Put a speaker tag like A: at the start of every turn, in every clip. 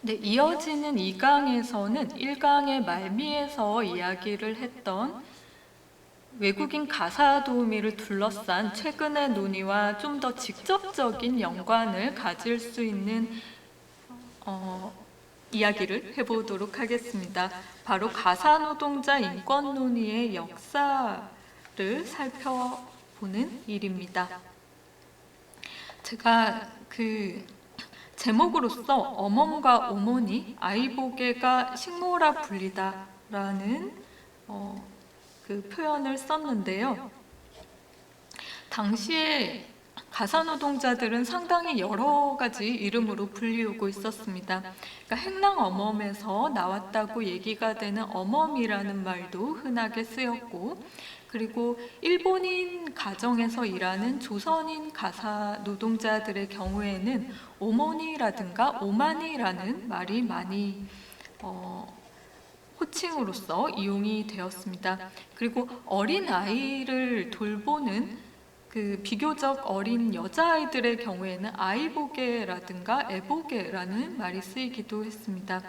A: 네, 이어지는 2강에서는 1강의 말미에서 이야기를 했던 외국인 가사 도우미를 둘러싼 최근의 논의와 좀 더 직접적인 연관을 가질 수 있는 이야기를 해보도록 하겠습니다. 바로 가사 노동자 인권 논의의 역사를 살펴보는 일입니다. 제가 제목으로서 어멈과 오모니, 아이보게가 식모라 불리다라는 표현을 썼는데요. 당시에 가사노동자들은 상당히 여러 가지 이름으로 불리우고 있었습니다. 그러니까 행랑 어멈에서 나왔다고 얘기가 되는 어멈이라는 말도 흔하게 쓰였고, 그리고 일본인 가정에서 일하는 조선인 가사 노동자들의 경우에는 오모니라든가 오마니라는 말이 많이 호칭으로서 이용이 되었습니다. 그리고 어린 아이를 돌보는 비교적 어린 여자아이들의 경우에는 아이보게라든가 애보게라는 말이 쓰이기도 했습니다.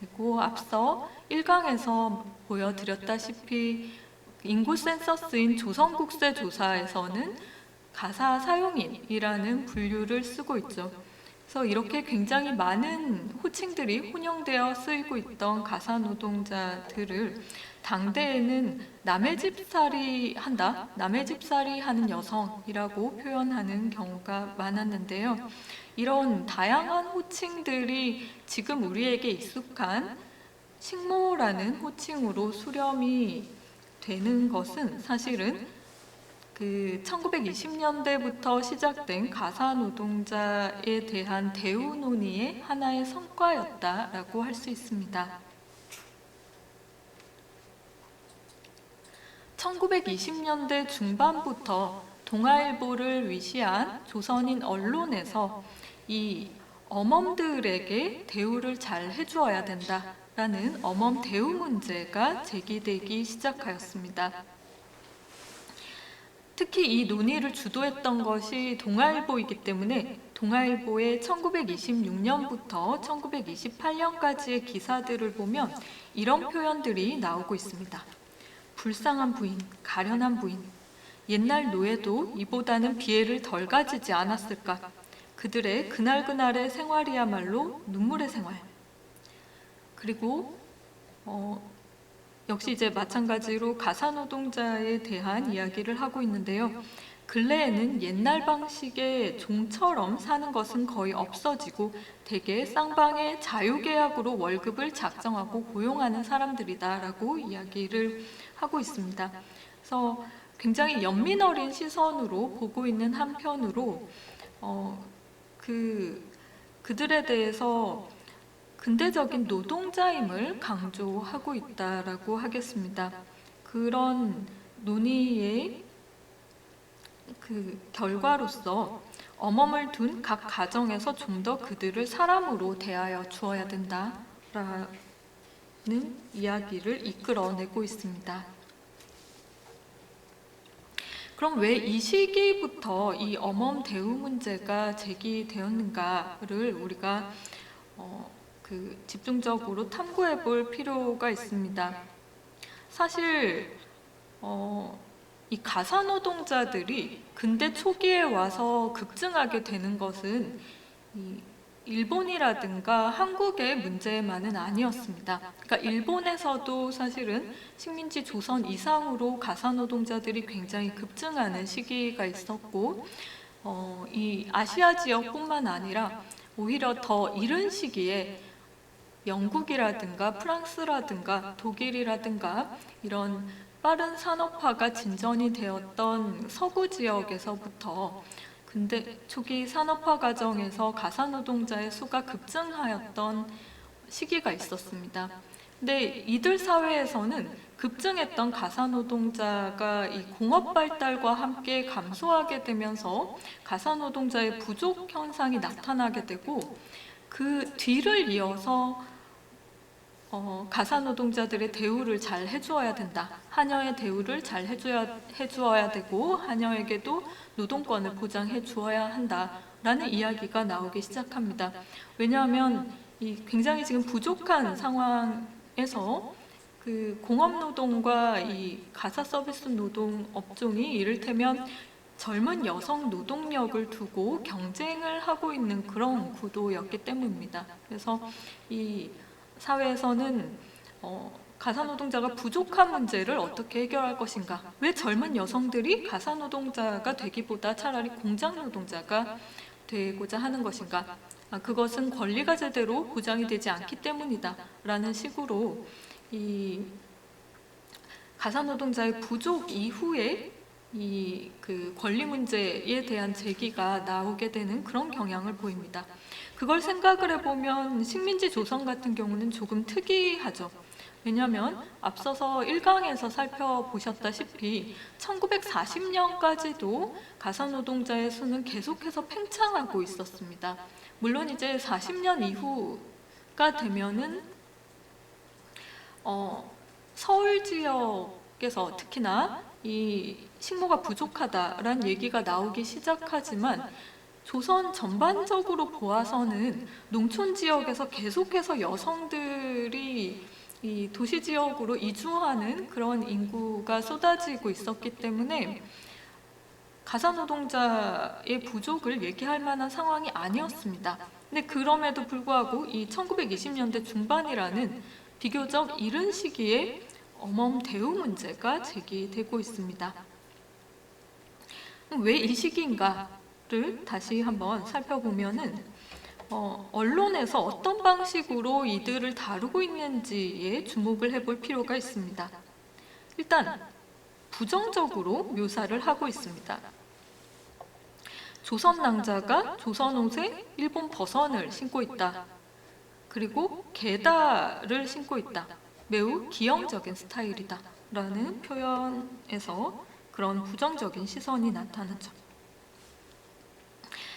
A: 그리고 앞서 1강에서 보여드렸다시피 인구 센서스인 조선국세조사에서는 가사 사용인이라는 분류를 쓰고 있죠. 그래서 이렇게 굉장히 많은 호칭들이 혼용되어 쓰이고 있던 가사 노동자들을 당대에는 남의 집살이 한다, 남의 집살이 하는 여성이라고 표현하는 경우가 많았는데요. 이런 다양한 호칭들이 지금 우리에게 익숙한 식모라는 호칭으로 수렴이 되는 것은 사실은 1920년대부터 시작된 가사 노동자에 대한 대우 논의의 하나의 성과였다라고 할 수 있습니다. 1920년대 중반부터 동아일보를 위시한 조선인 언론에서 이 어멈들에게 대우를 잘 해주어야 된다라는 어멈 대우 문제가 제기되기 시작하였습니다. 특히 이 논의를 주도했던 것이 동아일보이기 때문에 동아일보의 1926년부터 1928년까지의 기사들을 보면 이런 표현들이 나오고 있습니다. 불쌍한 부인, 가련한 부인, 옛날 노예도 이보다는 비애를 덜 가지지 않았을까. 그들의 그날그날의 생활이야말로 눈물의 생활. 그리고 역시 이제 마찬가지로 가사노동자에 대한 이야기를 하고 있는데요. 근래에는 옛날 방식의 종처럼 사는 것은 거의 없어지고 대개 쌍방의 자유계약으로 월급을 작정하고 고용하는 사람들이다라고 이야기를 하고 있습니다. 그래서 굉장히 연민 어린 시선으로 보고 있는 한편으로 그들에 대해서 근대적인 노동자임을 강조하고 있다라고 하겠습니다. 그런 논의의 결과로서 어멈을 둔 각 가정에서 좀 더 그들을 사람으로 대하여 주어야 된다라는 이야기를 이끌어내고 있습니다. 그럼 왜 이 시기부터 이 어멈 대우 문제가 제기되었는가를 우리가 집중적으로 탐구해 볼 필요가 있습니다. 사실 이 가사 노동자들이 근대 초기에 와서 급증하게 되는 것은 이 일본이라든가 한국의 문제만은 아니었습니다. 그러니까 일본에서도 사실은 식민지 조선 이상으로 가사 노동자들이 굉장히 급증하는 시기가 있었고 이 아시아 지역뿐만 아니라 오히려 더 이른 시기에 영국이라든가 프랑스라든가 독일이라든가 이런 빠른 산업화가 진전이 되었던 서구 지역에서부터 근대 초기 산업화 과정에서 가사노동자의 수가 급증하였던 시기가 있었습니다. 근데 이들 사회에서는 급증했던 가사노동자가 이 공업 발달과 함께 감소하게 되면서 가사노동자의 부족 현상이 나타나게 되고 그 뒤를 이어서 가사노동자들의 대우를 잘 해주어야 된다. 하녀의 대우를 잘 해주어야 되고 하녀에게도 노동권을 보장해 주어야 한다라는 이야기가 나오기 시작합니다. 왜냐하면 이 굉장히 지금 부족한 상황에서 그 공업노동과 이 가사 서비스 노동 업종이 이를테면 젊은 여성 노동력을 두고 경쟁을 하고 있는 그런 구도였기 때문입니다. 그래서 이 사회에서는 가사노동자가 부족한 문제를 어떻게 해결할 것인가? 왜 젊은 여성들이 가사노동자가 되기보다 차라리 공장노동자가 되고자 하는 것인가? 그것은 권리가 제대로 보장이 되지 않기 때문이다 라는 식으로 이 가사노동자의 부족 이후에 이 그 권리 문제에 대한 제기가 나오게 되는 그런 경향을 보입니다. 그걸 생각을 해보면 식민지 조선 같은 경우는 조금 특이하죠. 왜냐하면 앞서서 1강에서 살펴보셨다시피 1940년까지도 가사노동자의 수는 계속해서 팽창하고 있었습니다. 물론 이제 40년 이후가 되면은 서울 지역에서 특히나 이 식모가 부족하다라는 얘기가 나오기 시작하지만 조선 전반적으로 보아서는 농촌 지역에서 계속해서 여성들이 이 도시 지역으로 이주하는 그런 인구가 쏟아지고 있었기 때문에 가사노동자의 부족을 얘기할 만한 상황이 아니었습니다. 근데 그럼에도 불구하고 이 1920년대 중반이라는 비교적 이른 시기에 엄험 대우 문제가 제기되고 있습니다. 왜 이 시기인가를 다시 한번 살펴보면은 언론에서 어떤 방식으로 이들을 다루고 있는지에 주목을 해볼 필요가 있습니다. 일단 부정적으로 묘사를 하고 있습니다. 조선 낭자가 조선 옷에 일본 버선을 신고 있다. 그리고 게다를 신고 있다. 매우 기형적인 스타일이다. 라는 표현에서 그런 부정적인 시선이 나타나죠.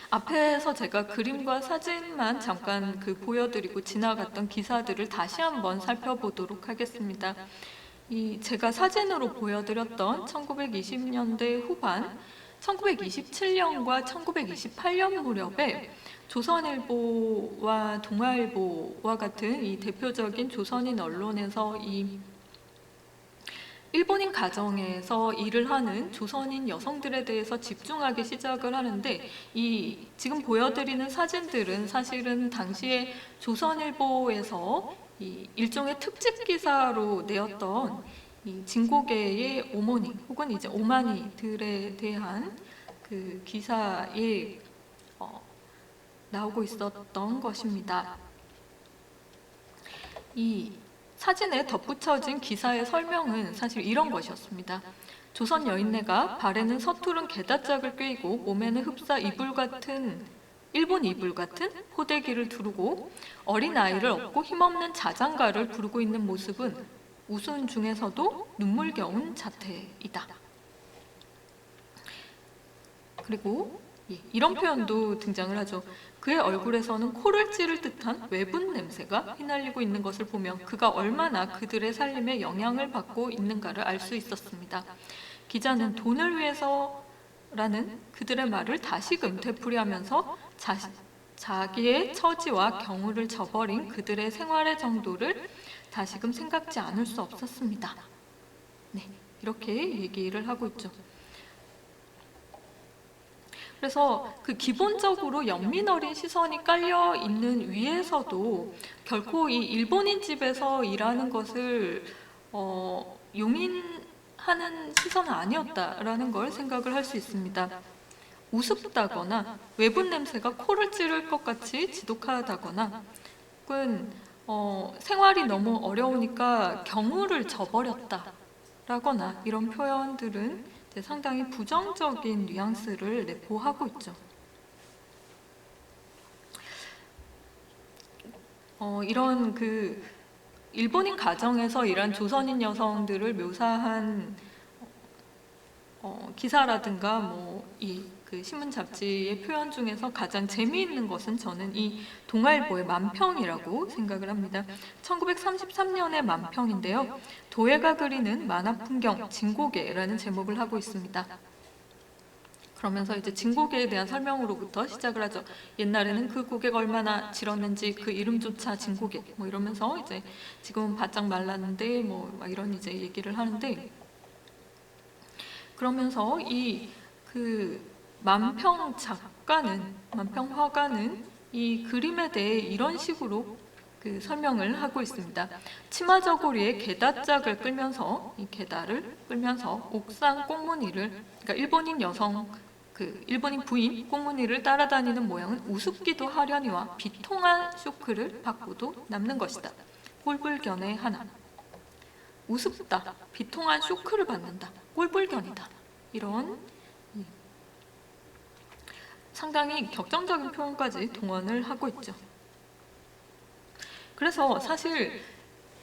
A: 앞에서 제가 그림과 사진만 잠깐 보여드리고 지나갔던 기사들을 다시 한번 살펴보도록 하겠습니다. 제가 사진으로 보여드렸던 1920년대 후반, 1927년과 1928년 무렵에 조선일보와 동아일보와 같은 이 대표적인 조선인 언론에서 이 일본인 가정에서 일을 하는 조선인 여성들에 대해서 집중하기 시작을 하는데 이 지금 보여드리는 사진들은 사실은 당시에 조선일보에서 이 일종의 특집 기사로 내었던 이 진고계의 오모니 혹은 이제 오마니들에 대한 그 기사에 나오고 있었던 것입니다. 이 사진에 덧붙여진 기사의 설명은 사실 이런 것이었습니다. 조선 여인네가 발에는 서투른 게다짝을 꿰고 몸에는 흡사 이불 같은 일본 이불 같은 호대기를 두르고 어린 아이를 업고 힘없는 자장가를 부르고 있는 모습은 우스운 중에서도 눈물겨운 자태이다. 그리고 이런 표현도 등장을 하죠. 그의 얼굴에서는 코를 찌를 듯한 외분 냄새가 휘날리고 있는 것을 보면 그가 얼마나 그들의 살림에 영향을 받고 있는가를 알 수 있었습니다. 기자는 돈을 위해서라는 그들의 말을 다시금 되풀이하면서 자기의 처지와 경우를 저버린 그들의 생활의 정도를 다시금 생각지 않을 수 없었습니다. 네, 이렇게 얘기를 하고 있죠. 그래서 기본적으로 연민 어린 시선이 깔려 있는 위에서도 결코 이 일본인 집에서 일하는 것을 용인하는 시선은 아니었다라는 걸 생각을 할 수 있습니다. 우습다거나 외분 냄새가 코를 찌를 것 같이 지독하다거나 혹은 생활이 너무 어려우니까 경우를 저버렸다라거나 이런 표현들은 상당히 부정적인 뉘앙스를 내포하고 있죠. 이런 일본인 가정에서 일한 조선인 여성들을 묘사한 기사라든가 신문 잡지의 표현 중에서 가장 재미있는 것은 저는 이 동아일보의 만평이라고 생각을 합니다. 1933년의 만평인데요. 도예가 그리는 만화 풍경 진고개라는 제목을 하고 있습니다. 그러면서 이제 진고개에 대한 설명으로부터 시작을 하죠. 옛날에는 그 고개가 얼마나 질었는지 그 이름조차 진고개 뭐 이러면서 이제 지금은 바짝 말랐는데 뭐 막 이런 이제 얘기를 하는데, 그러면서 이 그 만평 작가는, 만평 화가는 이 그림에 대해 이런 식으로 그 설명을 하고 있습니다. 치마 저고리에 게다짝을 끌면서, 이 게다를 끌면서 옥상 꽁무니를, 그러니까 일본인 여성, 그 일본인 부인 꽁무니를 따라다니는 모양은 우습기도 하려니와 비통한 쇼크를 받고도 남는 것이다. 꼴불견의 하나. 우습다, 비통한 쇼크를 받는다, 꼴불견이다. 이런 상당히 격정적인 표현까지 동원을 하고 있죠. 그래서 사실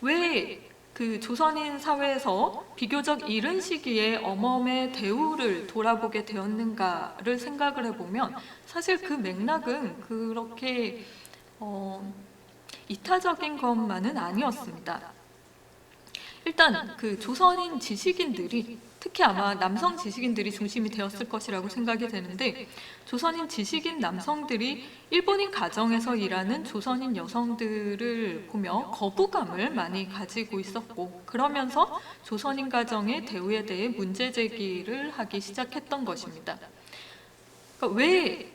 A: 왜 그 조선인 사회에서 비교적 이른 시기에 어멈의 대우를 돌아보게 되었는가를 생각을 해보면 사실 그 맥락은 그렇게 이타적인 것만은 아니었습니다. 일단 그 조선인 지식인들이, 특히 아마 남성 지식인들이 중심이 되었을 것이라고 생각이 되는데, 조선인 지식인 남성들이 일본인 가정에서 일하는 조선인 여성들을 보며 거부감을 많이 가지고 있었고, 그러면서 조선인 가정의 대우에 대해 문제 제기를 하기 시작했던 것입니다. 그러니까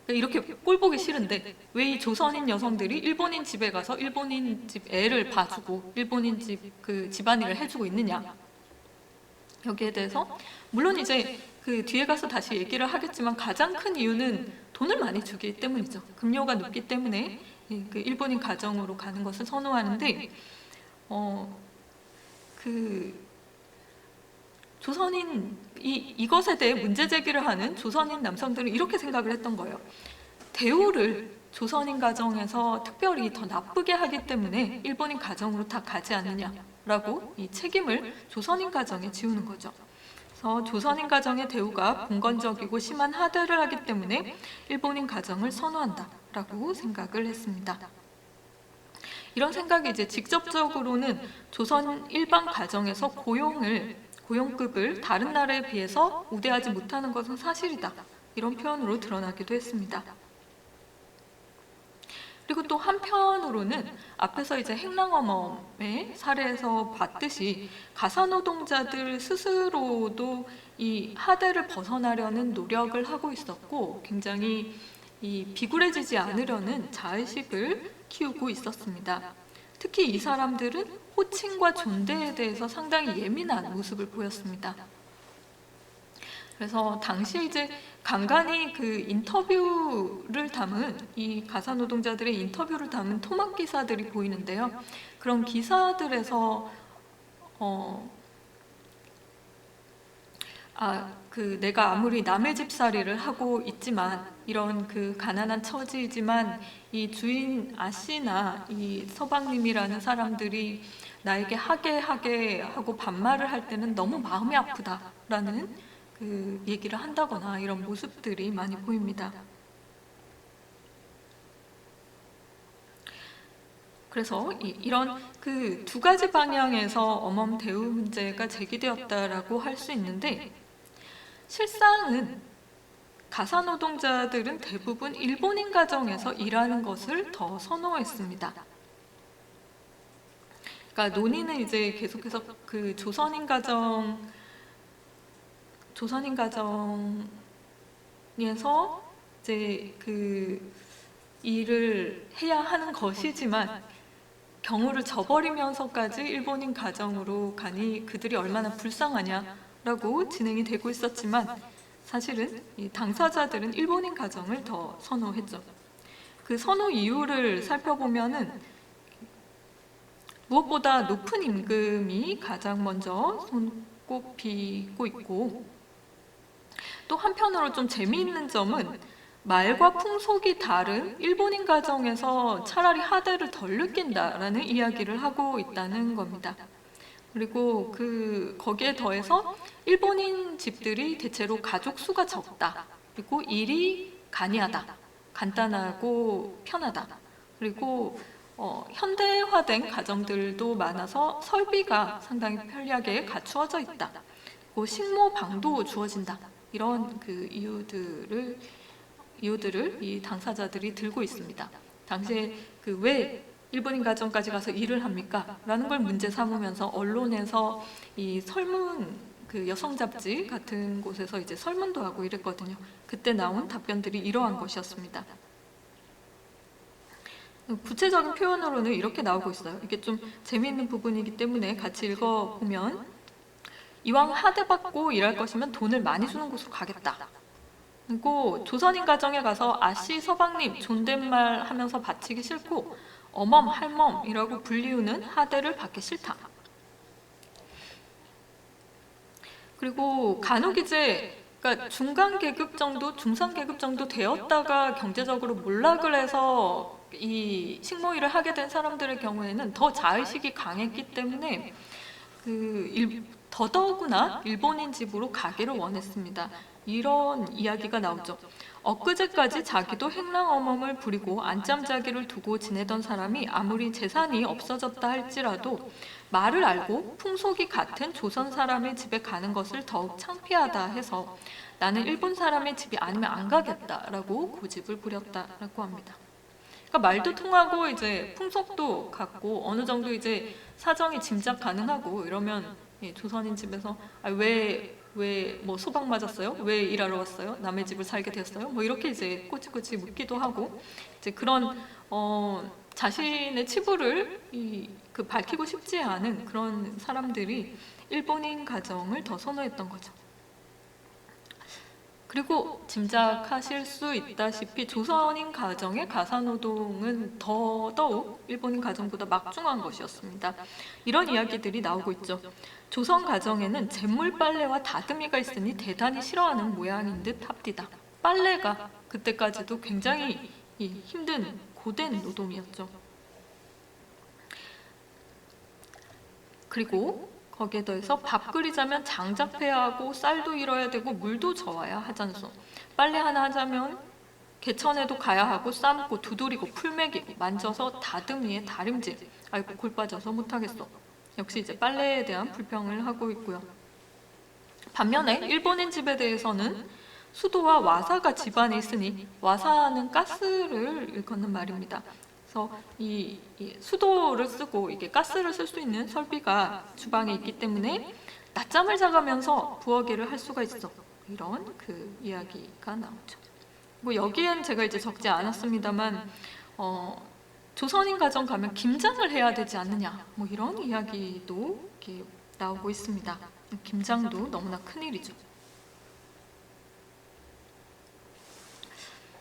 A: 이렇게 꼴 보기 싫은데 왜 이 조선인 여성들이 일본인 집에 가서 일본인 집 애를 봐주고 일본인 집 그 집안일을 해주고 있느냐, 여기에 대해서 물론 이제 그 뒤에 가서 다시 얘기를 하겠지만 가장 큰 이유는 돈을 많이 주기 때문이죠. 급료가 높기 때문에 그 일본인 가정으로 가는 것을 선호하는데, 그 조선인 이것에 대해 문제 제기를 하는 조선인 남성들은 이렇게 생각을 했던 거예요. 대우를 조선인 가정에서 특별히 더 나쁘게 하기 때문에 일본인 가정으로 다 가지 않느냐라고 이 책임을 조선인 가정에 지우는 거죠. 그래서 조선인 가정의 대우가 봉건적이고 심한 하대를 하기 때문에 일본인 가정을 선호한다라고 생각을 했습니다. 이런 생각이 이제 직접적으로는 조선 일반 가정에서 고용급을 다른 나라에 비해서 우대하지 못하는 것은 사실이다, 이런 표현으로 드러나기도 했습니다. 그리고 또 한편으로는 앞에서 이제 행랑어멈의 사례에서 봤듯이 가사노동자들 스스로도 이 하대를 벗어나려는 노력을 하고 있었고, 굉장히 이 비굴해지지 않으려는 자의식을 키우고 있었습니다. 특히 이 사람들은 호칭과 존대에 대해서 상당히 예민한 모습을 보였습니다. 그래서 당시에 이제 간간히 그 인터뷰를 담은, 이 가사노동자들의 인터뷰를 담은 토막 기사들이 보이는데요. 그런 기사들에서 내가 아무리 남의 집살이를 하고 있지만, 이런 그 가난한 처지이지만 이 주인 아씨나 이 서방님이라는 사람들이 나에게 하게 하고 반말을 할 때는 너무 마음이 아프다라는 그 얘기를 한다거나 이런 모습들이 많이 보입니다. 그래서 이런 그 두 가지 방향에서 어멈 대우 문제가 제기되었다라고 할 수 있는데, 실상은 가사노동자들은 대부분 일본인 가정에서 일하는 것을 더 선호했습니다. 그러니까 논의는 이제 계속해서 그 조선인 가정에서 이제 그 일을 해야 하는 것이지만 경우를 저버리면서까지 일본인 가정으로 가니 그들이 얼마나 불쌍하냐라고 진행이 되고 있었지만, 사실은 이 당사자들은 일본인 가정을 더 선호했죠. 그 선호 이유를 살펴보면은 무엇보다 높은 임금이 가장 먼저 손꼽히고 있고, 또 한편으로 좀 재미있는 점은 말과 풍속이 다른 일본인 가정에서 차라리 하대를 덜 느낀다라는 이야기를 하고 있다는 겁니다. 그리고 거기에 더해서 일본인 집들이 대체로 가족 수가 적다, 그리고 일이 간이하다, 간단하고 편하다, 그리고 현대화된 가정들도 많아서 설비가 상당히 편리하게 갖추어져 있다, 그리고 식모방도 주어진다, 이런 그 이유들을 이 당사자들이 들고 있습니다. 당시에 그 왜 일본인 가정까지 가서 일을 합니까? 라는 걸 문제 삼으면서 언론에서 이 설문 그 여성 잡지 같은 곳에서 이제 설문도 하고 이랬거든요. 그때 나온 답변들이 이러한 것이었습니다. 구체적인 표현으로는 이렇게 나오고 있어요. 이게 좀 재미있는 부분이기 때문에 같이 읽어보면, 이왕 하대받고 일할 것이면 돈을 많이 주는 곳으로 가겠다. 그리고 조선인 가정에 가서 아씨, 서방님 존댓말 하면서 바치기 싫고 어멈, 할멈이라고 불리우는 하대를 받기 싫다. 그리고 간혹 이제 그러니까 중간 계급 정도, 중상 계급 정도 되었다가 경제적으로 몰락을 해서 이 식모일을 하게 된 사람들의 경우에는 더 자의식이 강했기 때문에 더더구나 일본인 집으로 가기를 원했습니다. 이런 이야기가 나오죠. 엊그제까지 자기도 행랑어멈을 부리고 안짬자기를 두고 지내던 사람이 아무리 재산이 없어졌다 할지라도 말을 알고 풍속이 같은 조선 사람의 집에 가는 것을 더욱 창피하다 해서 나는 일본 사람의 집이 아니면 안 가겠다라고 고집을 부렸다라고 합니다. 그러니까 말도 통하고 이제 풍속도 같고 어느 정도 이제 사정이 짐작 가능하고 이러면 조선인 집에서 왜 뭐 소방 맞았어요? 왜 일하러 왔어요? 남의 집을 살게 되었어요? 뭐 이렇게 이제 꼬치꼬치 묻기도 하고 이제 그런 자신의 치부를 밝히고 싶지 않은 그런 사람들이 일본인 가정을 더 선호했던 거죠. 그리고 짐작하실 수 있다시피 조선인 가정의 가사노동은 더더욱 일본인 가정보다 막중한 것이었습니다. 이런 이야기들이 나오고 있죠. 조선 가정에는 잿물 빨래와 다듬이가 있으니 대단히 싫어하는 모양인 듯 합디다. 빨래가 그때까지도 굉장히 힘든 고된 노동이었죠. 그리고 거기에 더해서 밥 끓이자면 장작해야 하고 쌀도 잃어야 되고 물도 저어야 하잖소. 빨래 하나 하자면 개천에도 가야 하고 삶고 두드리고 풀매기고 만져서 다듬이에 다림질. 아이고 골 빠져서 못하겠어. 역시 이제 빨래에 대한 불평을 하고 있고요. 반면에 일본인 집에 대해서는 수도와 와사가 집안에 있으니 와사는 가스를 일컫는 말입니다. 그래서 이 수도를 쓰고 이게 가스를 쓸 수 있는 설비가 주방에 있기 때문에 낮잠을 자가면서 부엌일을 할 수가 있어. 이런 그 이야기가 나오죠. 뭐 여기엔 제가 이제 적지 않았습니다만 조선인 가정 가면 김장을 해야 되지 않느냐. 뭐 이런 이야기도 이렇게 나오고 있습니다. 김장도 너무나 큰일이죠.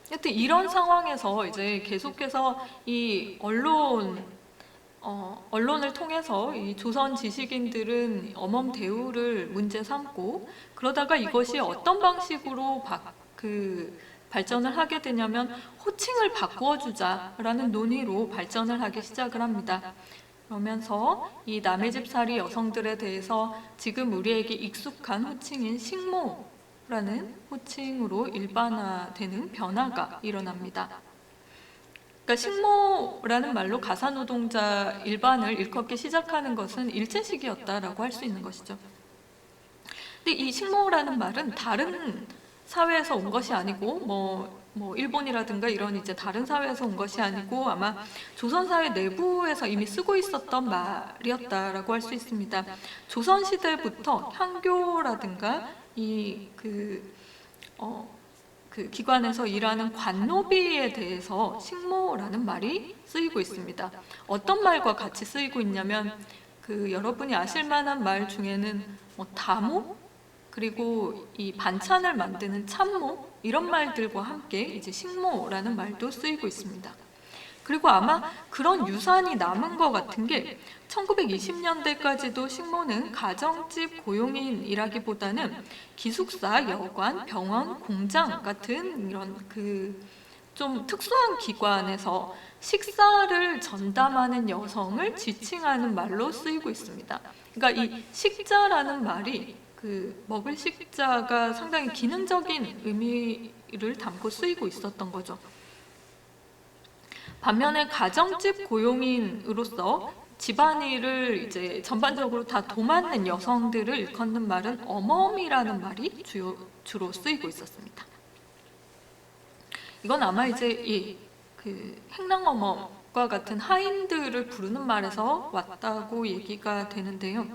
A: 하여튼 이런 상황에서 이제 계속해서 이 언론을 통해서 이 조선 지식인들은 어멈 대우를 문제 삼고 그러다가 이것이 어떤 방식으로 발전을 하게 되냐면 호칭을 바꾸어주자라는 논의로 발전을 하기 시작을 합니다. 그러면서 이 남의 집살이 여성들에 대해서 지금 우리에게 익숙한 호칭인 식모라는 호칭으로 일반화되는 변화가 일어납니다. 그러니까 식모라는 말로 가사노동자 일반을 일컫기 시작하는 것은 일제시기였다라고 할 수 있는 것이죠. 근데 이 식모라는 말은 다른 사회에서 온 것이 아니고 뭐 일본이라든가 이런 이제 다른 사회에서 온 것이 아니고 아마 조선 사회 내부에서 이미 쓰고 있었던 말이었다라고 할 수 있습니다. 조선 시대부터 향교라든가 그 기관에서 일하는 관노비에 대해서 식모라는 말이 쓰이고 있습니다. 어떤 말과 같이 쓰이고 있냐면 여러분이 아실 만한 말 중에는 다모 그리고 이 반찬을 만드는 참모 이런 말들과 함께 이제 식모라는 말도 쓰이고 있습니다. 그리고 아마 그런 유산이 남은 것 같은 게 1920년대까지도 식모는 가정집 고용인이라기보다는 기숙사, 여관, 병원, 공장 같은 이런 좀 특수한 기관에서 식사를 전담하는 여성을 지칭하는 말로 쓰이고 있습니다. 그러니까 이 식자라는 말이 먹을 식자가 상당히 기능적인 의미를 담고 쓰이고 있었던 거죠. 반면에 가정집 고용인으로서 집안일을 이제 전반적으로 다 도맡는 여성들을 일컫는 말은 어멈이라는 말이 주요 주로 쓰이고 있었습니다. 이건 아마 이제 그 행랑어멈과 같은 하인들을 부르는 말에서 왔다고 얘기가 되는데요.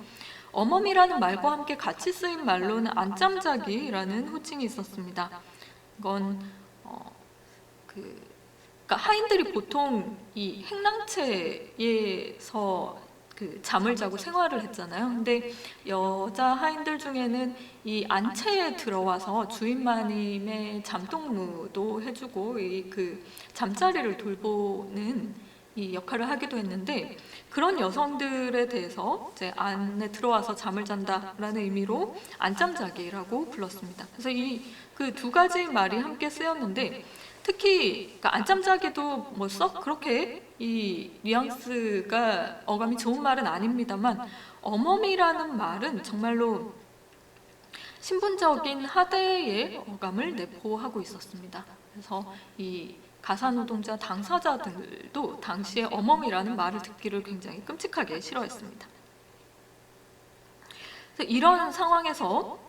A: 어멈이라는 말과 함께 같이 쓰인 말로는 안짬자기라는 호칭이 있었습니다. 이건 그러니까 하인들이 보통 이 행랑채에서 그 잠을 자고 생활을 했잖아요. 근데 여자 하인들 중에는 이 안채에 들어와서 주인 마님의 잠동무도 해주고 이 그 잠자리를 돌보는 이 역할을 하기도 했는데, 그런 여성들에 대해서 이제 안에 들어와서 잠을 잔다라는 의미로 안잠자기라고 불렀습니다. 그래서 이 그 두 가지 말이 함께 쓰였는데, 특히 그러니까 안잠자기도 뭐 썩 그렇게 이 뉘앙스가 어감이 좋은 말은 아닙니다만, 어멈이라는 말은 정말로 신분적인 하대의 어감을 내포하고 있었습니다. 그래서 이 가사노동자 당사자들도 당시에 어멈이라는 말을 듣기를 굉장히 끔찍하게 싫어했습니다. 그래서 이런 상황에서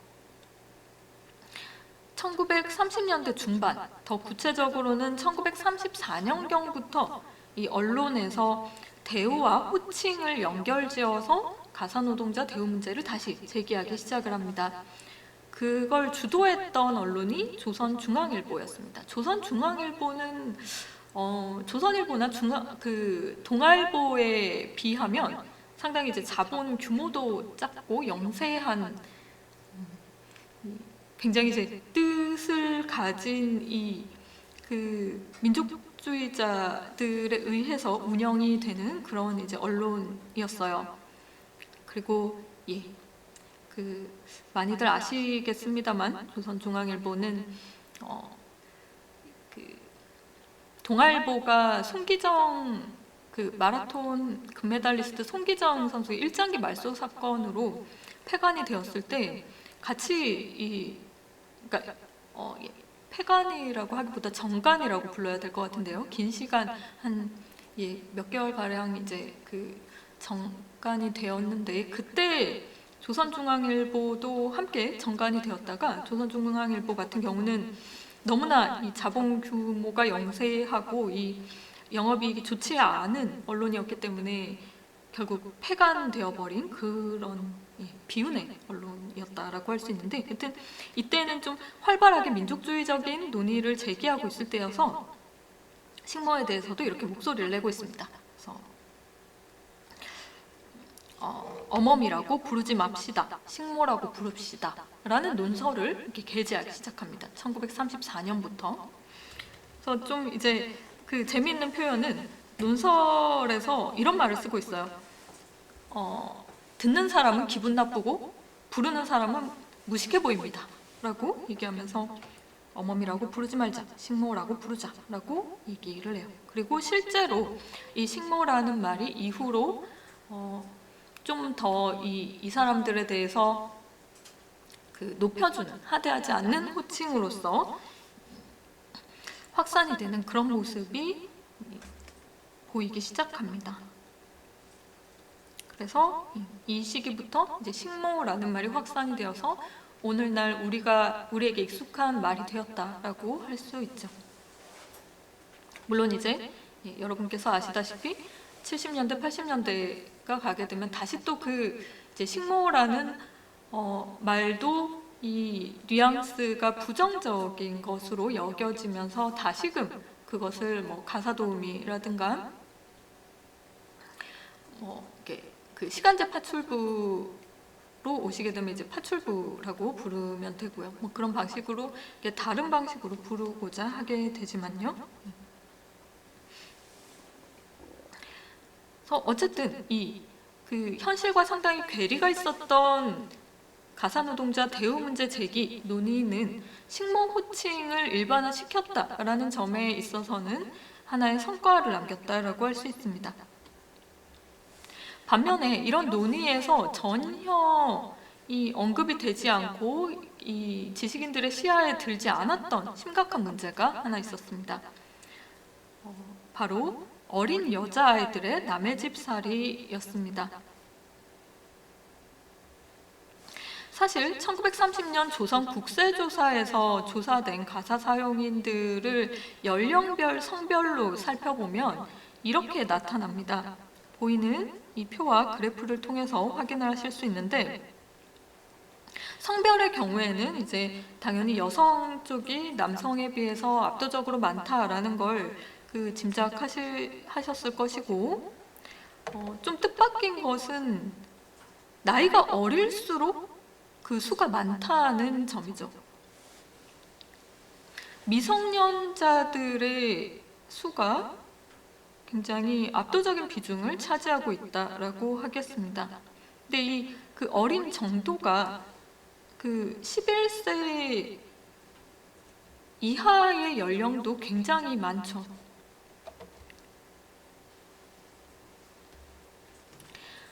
A: 1930년대 중반, 더 구체적으로는 1934년경부터 이 언론에서 대우와 호칭을 연결지어서 가사노동자 대우 문제를 다시 제기하기 시작을 합니다. 그걸 주도했던 언론이 조선중앙일보였습니다. 조선중앙일보는 조선일보나 동아일보에 비하면 상당히 이제 자본 규모도 작고 영세한, 굉장히 이제 뜻을 가진 이 그 민족주의자들에 의해서 운영이 되는 그런 이제 언론이었어요. 그리고 그 많이들 아시겠습니다만 조선중앙일보는 그 동아일보가 송기정 그 마라톤 금메달리스트 송기정 선수의 일장기 말소 사건으로 폐간이 되었을 때 같이 그러니까 폐간이라고 하기보다 정간이라고 불러야 될 것 같은데요. 긴 시간 한 몇 개월 가량 이제 그 정간이 되었는데, 그때 조선중앙일보도 함께 정간이 되었다가, 조선중앙일보 같은 경우는 너무나 이 자본 규모가 영세하고 이 영업이익이 좋지 않은 언론이었기 때문에 결국 폐간되어 버린 그런 비운의 언론이었다라고 할 수 있는데, 하여튼 이때는 좀 활발하게 민족주의적인 논의를 제기하고 있을 때여서 식모에 대해서도 이렇게 목소리를 내고 있습니다. 그래서 어멈이라고 부르지 맙시다, 식모라고 부릅시다 라는 논설을 이렇게 게재하기 시작합니다. 1934년부터. 그래서 좀 이제 그 재미있는 표현은 논설에서 이런 말을 쓰고 있어요. 듣는 사람은 기분 나쁘고 부르는 사람은 무식해 보입니다 라고 얘기하면서 어멈이라고 부르지 말자, 식모라고 부르자 라고 얘기를 해요. 그리고 실제로 이 식모라는 말이 이후로 좀 더 이 사람들에 대해서 그 높여주는, 하대하지 않는 호칭으로서 확산이 되는 그런 모습이 보이기 시작합니다. 그래서 이 시기부터 이제 식모라는 말이 확산이 되어서 오늘날 우리에게 익숙한 말이 되었다라고 할 수 있죠. 물론 이제 여러분께서 아시다시피 70년대, 80년대가 가게 되면 다시 또 그 이제 식모라는 말도 이 뉘앙스가 부정적인 것으로 여겨지면서 다시금 그것을 뭐 가사도우미라든가 이렇게 그 시간제 파출부로 오시게 되면 이제 파출부라고 부르면 되고요. 뭐 그런 방식으로 다른 방식으로 부르고자 하게 되지만요. 그래서 어쨌든 그 현실과 상당히 괴리가 있었던 가사노동자 대우 문제 제기 논의는 식모 호칭을 일반화시켰다라는 점에 있어서는 하나의 성과를 남겼다라고 할 수 있습니다. 반면에 이런 논의에서 전혀 이 언급이 되지 않고 이 지식인들의 시야에 들지 않았던 심각한 문제가 하나 있었습니다. 바로 어린 여자아이들의 남의 집 살이였습니다. 사실 1930년 조선 국세조사에서 조사된 가사 사용인들을 연령별, 성별로 살펴보면 이렇게 나타납니다. 보이는 이 표와 그래프를 통해서 확인을 하실 수 있는데, 성별의 경우에는 이제 당연히 여성 쪽이 남성에 비해서 압도적으로 많다라는 걸 짐작하셨을 것이고, 좀 뜻밖인 것은 나이가 어릴수록 그 수가 많다는 점이죠. 미성년자들의 수가 굉장히 압도적인 비중을 차지하고 있다라고 하겠습니다. 근데 이 그 어린 정도가 그 11세 이하의 연령도 굉장히 많죠.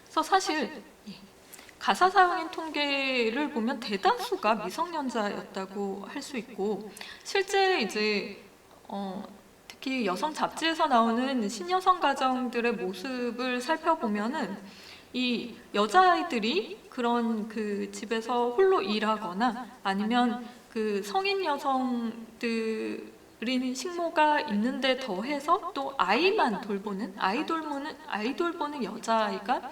A: 그래서 사실 가사 사용인 통계를 보면 대다수가 미성년자였다고 할 수 있고, 실제 이제 특히 여성 잡지에서 나오는 신여성 가정들의 모습을 살펴보면은 이 여자아이들이 그런 그 집에서 홀로 일하거나 아니면 그 성인 여성들이 식모가 있는데 더해서 또 아이만 돌보는 아이 돌보는 여자아이가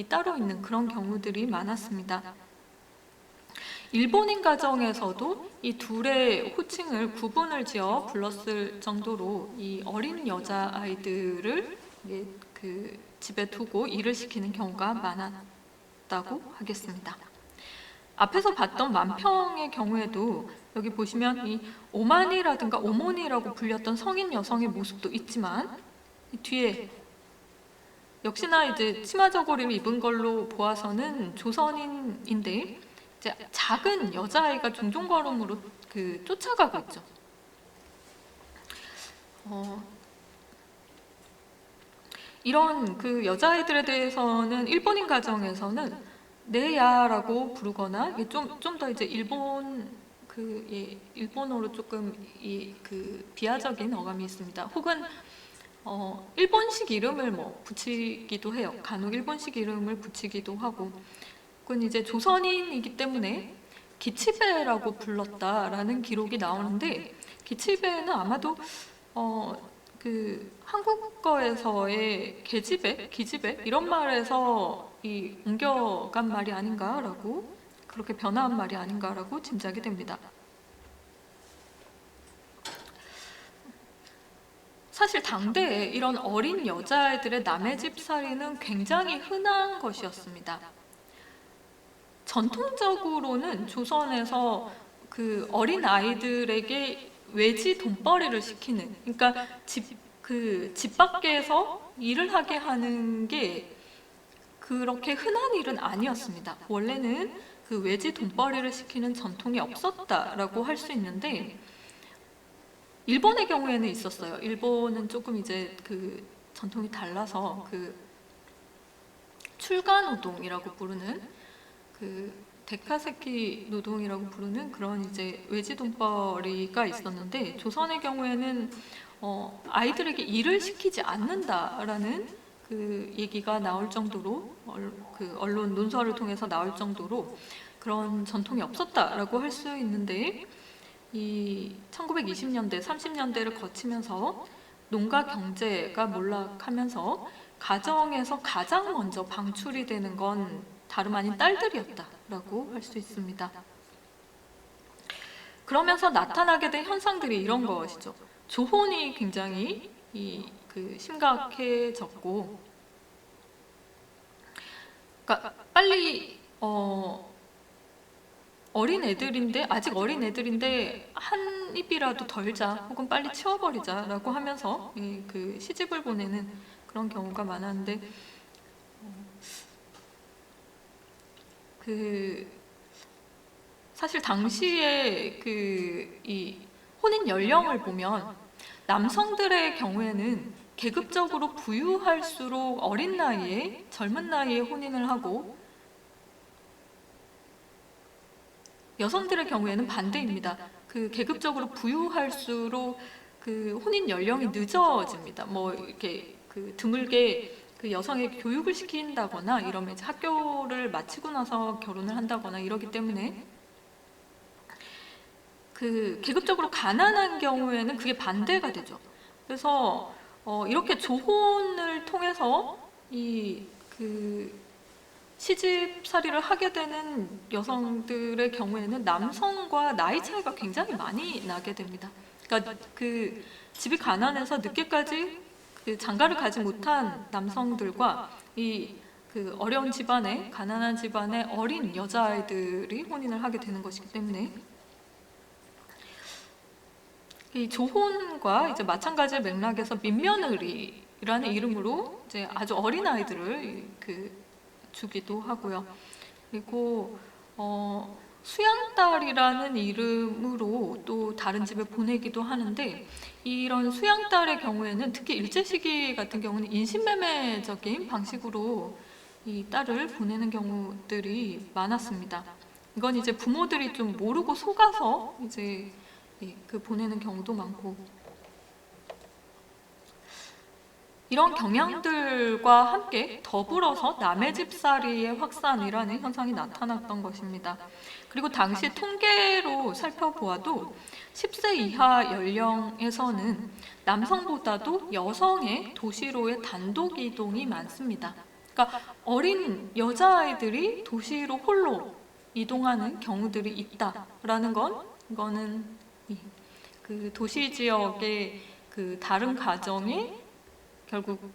A: 따로 있는 그런 경우들이 많았습니다. 일본인 가정에서도 이 둘의 호칭을 구분을 지어 불렀을 정도로 이 어린 여자아이들을 그 집에 두고 일을 시키는 경우가 많았다고 하겠습니다. 앞에서 봤던 만평의 경우에도 여기 보시면 이 오마니라든가 오모니라고 불렸던 성인 여성의 모습도 있지만, 이 뒤에 역시나 이제 치마 저고리를 입은 걸로 보아서는 조선인인데 이제 작은 여자아이가 종종걸음으로 쫓아가고 있죠. 이런 그 여자아이들에 대해서는 일본인 가정에서는 네야라고 부르거나 좀 더 이제 일본어로 조금 비하적인 어감이 있습니다. 혹은 일본식 이름을 붙이기도 해요. 간혹 일본식 이름을 붙이기도 하고, 그건 이제 조선인이기 때문에 기치베라고 불렀다라는 기록이 나오는데, 기치베는 아마도 한국어에서의 계집애, 기집애 이런 말에서 옮겨간 말이 아닌가라고, 그렇게 변화한 말이 아닌가라고 짐작이 됩니다. 사실 당대에 이런 어린 여자아이들의 남의 집 살이는 굉장히 흔한 것이었습니다. 전통적으로는 조선에서 그 어린 아이들에게 외지 돈벌이를 시키는, 그러니까 집 밖에서 일을 하게 하는 게 그렇게 흔한 일은 아니었습니다. 원래는 그 외지 돈벌이를 시키는 전통이 없었다라고 할 수 있는데, 일본의 경우에는 있었어요. 일본은 조금 이제 그 전통이 달라서 출가 노동이라고 부르는 데카세키 노동이라고 부르는 그런 이제 외지 돈벌이가 있었는데, 조선의 경우에는 아이들에게 일을 시키지 않는다라는 얘기가 나올 정도로, 언론 논설을 통해서 나올 정도로 그런 전통이 없었다라고 할 수 있는데, 이 1920년대, 30년대를 거치면서 농가 경제가 몰락하면서 가정에서 가장 먼저 방출이 되는 건 다름 아닌 딸들이었다라고 할 수 있습니다. 그러면서 나타나게 된 현상들이 이런 것이죠. 조혼이 굉장히 심각해졌고, 그러니까 빨리 아직 어린 애들인데 한 입이라도 덜자, 혹은 빨리 치워버리자라고 하면서 시집을 보내는 그런 경우가 많았는데, 사실 당시에 이 혼인 연령을 보면 남성들의 경우에는 계급적으로 부유할수록 어린 나이에, 젊은 나이에 혼인을 하고, 여성들의 경우에는 반대입니다. 계급적으로 부유할수록 혼인 연령이 늦어집니다. 이렇게 드물게 그 여성에게 교육을 시킨다거나 이러면 이제 학교를 마치고 나서 결혼을 한다거나 이러기 때문에 그 계급적으로 가난한 경우에는 그게 반대가 되죠. 그래서 이렇게 조혼을 통해서 이 그 시집살이를 하게 되는 여성들의 경우에는 남성과 나이 차이가 굉장히 많이 나게 됩니다. 그러니까 그 집이 가난해서 늦게까지 그 장가를 가지 못한 남성들과 이 그 어려운 집안에 가난한 집안의 어린 여자아이들이 혼인을 하게 되는 것이기 때문에 이 조혼과 이제 마찬가지의 맥락에서 민며느리라는 이름으로 이제 아주 어린 아이들을 그 주기도 하고요. 그리고 수양딸이라는 이름으로 또 다른 집에 보내기도 하는데 이런 수양딸의 경우에는 특히 일제시기 같은 경우는 인신매매적인 방식으로 이 딸을 보내는 경우들이 많았습니다. 이건 이제 부모들이 좀 모르고 속아서 이제 그 보내는 경우도 많고 이런 경향들과 함께 더불어서 남의 집살이의 확산이라는 현상이 나타났던 것입니다. 그리고 당시 통계로 살펴보아도 10세 이하 연령에서는 남성보다도 여성의 도시로의 단독 이동이 많습니다. 그러니까 어린 여자아이들이 도시로 홀로 이동하는 경우들이 있다라는 건 이거는 그 도시 지역의 그 다른 가정이 결국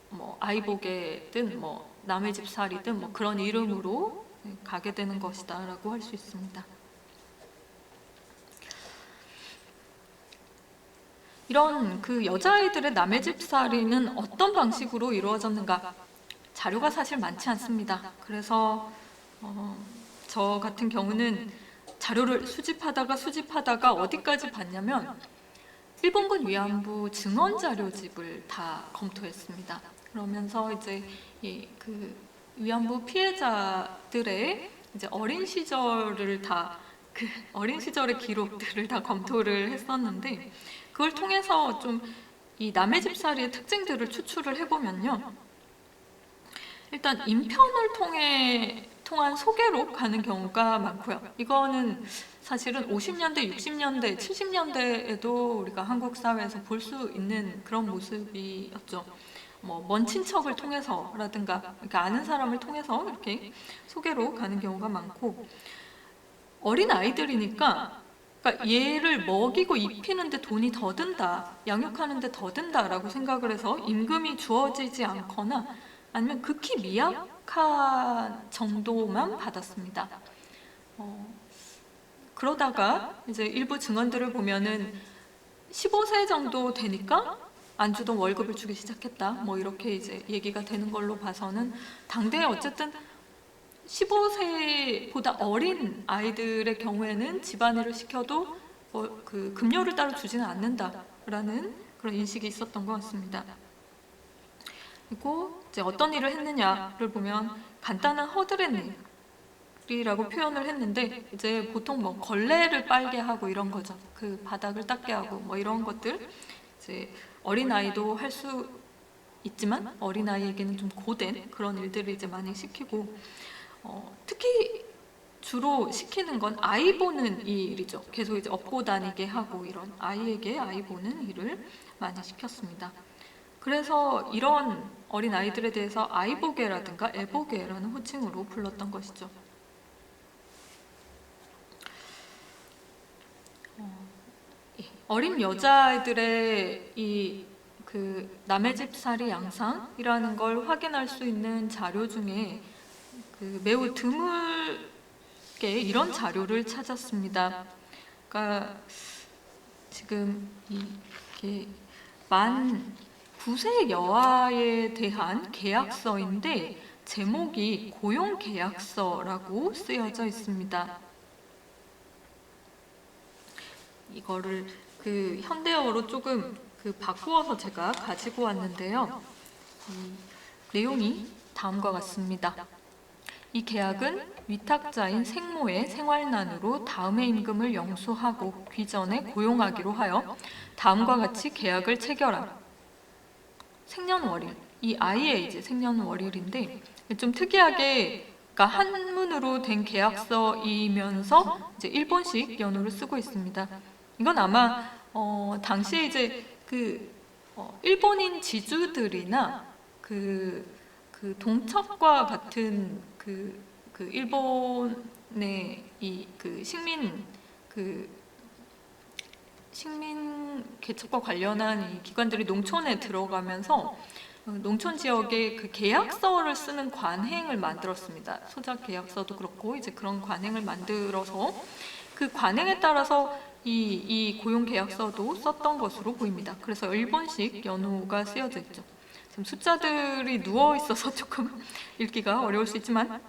A: 뭐 아이보게든 뭐 남의 집 살이든 뭐 그런 이름으로 가게 되는 것이다라고 할 수 있습니다. 이런 그 여자아이들의 남의 집 살이는 어떤 방식으로 이루어졌는가? 자료가 사실 많지 않습니다. 그래서 저 같은 경우는 자료를 수집하다가 어디까지 봤냐면 일본군 위안부 증언 자료집을 다 검토했습니다. 그러면서 이제 그 위안부 피해자들의 이제 어린 시절을 그 어린 시절의 기록들을 다 검토를 했었는데 그걸 통해서 좀 이 남의 집살이의 특징들을 추출을 해보면요. 일단 인편을 통한 소개로 가는 경우가 많고요. 이거는 사실은 50년대, 60년대, 70년대에도 우리가 한국 사회에서 볼 수 있는 그런 모습이었죠. 뭐 먼 친척을 통해서라든가 그러니까 아는 사람을 통해서 이렇게 소개로 가는 경우가 많고 어린 아이들이니까 그러니까 얘를 먹이고 입히는데 돈이 더 든다, 양육하는데 더 든다라고 생각을 해서 임금이 주어지지 않거나 아니면 극히 미약한 정도만 받았습니다. 그러다가 이제 일부 증언들을 보면은 15세 정도 되니까 안 주던 월급을 주기 시작했다. 뭐 이렇게 이제 얘기가 되는 걸로 봐서는 당대에 어쨌든 15세보다 어린 아이들의 경우에는 집안일을 시켜도 그 급료를 따로 주지는 않는다라는 그런 인식이 있었던 것 같습니다. 그리고 이제 어떤 일을 했느냐를 보면 간단한 허드렛 일이라고 표현을 했는데 이제 보통 뭐 걸레를 빨게 하고 이런 거죠. 그 바닥을 닦게 하고 뭐 이런 것들 이제 어린아이도 할 수 있지만 어린아이에게는 좀 고된 그런 일들을 이제 많이 시키고 특히 주로 시키는 건 아이 보는 일이죠. 계속 이제 업고 다니게 하고 이런 아이에게 아이 보는 일을 많이 시켰습니다. 그래서 이런 어린 아이들에 대해서 아이보게라든가 애보게라는 호칭으로 불렀던 것이죠. 어린 여자아이들의 그 남의 집 살이 양상이라는 걸 확인할 수 있는 자료 중에 그 매우 드물게 이런 자료를 찾았습니다. 그러니까 지금 이게 만 9세 여아에 대한 계약서인데 제목이 고용계약서라고 쓰여져 있습니다. 이거를 그 현대어로 조금 그 바꾸어서 제가 가지고 왔는데요. 내용이 다음과 같습니다. 이 계약은 위탁자인 생모의 생활난으로 다음의 임금을 영수하고 귀전에 고용하기로 하여 다음과 같이 계약을 체결함. 생년월일 이 아이의 이제 생년월일인데 좀 특이하게 그러니까 한문으로 된 계약서이면서 이제 일본식 연호를 쓰고 있습니다. 이건 아마 당시에 이제 일본인 지주들이나 그 동척과 같은 그 일본의 이 그 식민 개척과 관련한 이 기관들이 농촌에 들어가면서 농촌 지역에 그 계약서를 쓰는 관행을 만들었습니다. 소작 계약서도 그렇고 이제 그런 관행을 만들어서 그 관행에 따라서 이 고용 계약서도 썼던 것으로 보입니다. 그래서 일본식 연호가 쓰여져 있죠. 지금 숫자들이 누워 있어서 조금 읽기가 어려울 수 있지만